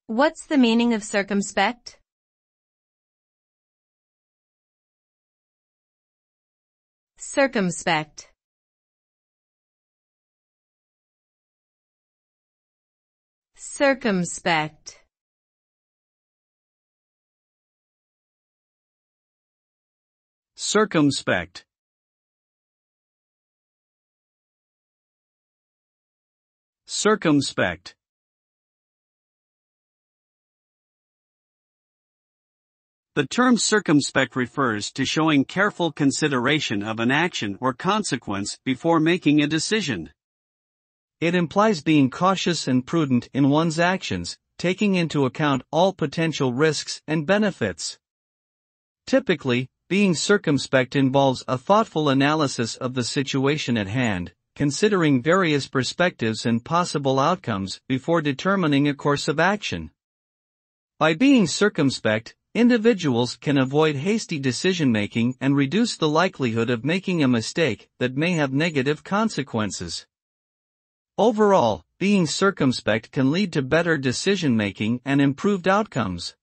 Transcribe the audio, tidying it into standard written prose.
What's the meaning of circumspect? Circumspect. Circumspect. Circumspect. Circumspect. The term circumspect refers to showing careful consideration of an action or consequence before making a decision. It implies being cautious and prudent in one's actions, taking into account all potential risks and benefits. Typically, being circumspect involves a thoughtful analysis of the situation at hand, considering various perspectives and possible outcomes before determining a course of action. By being circumspect, individuals can avoid hasty decision-making and reduce the likelihood of making a mistake that may have negative consequences. Overall, being circumspect can lead to better decision-making and improved outcomes.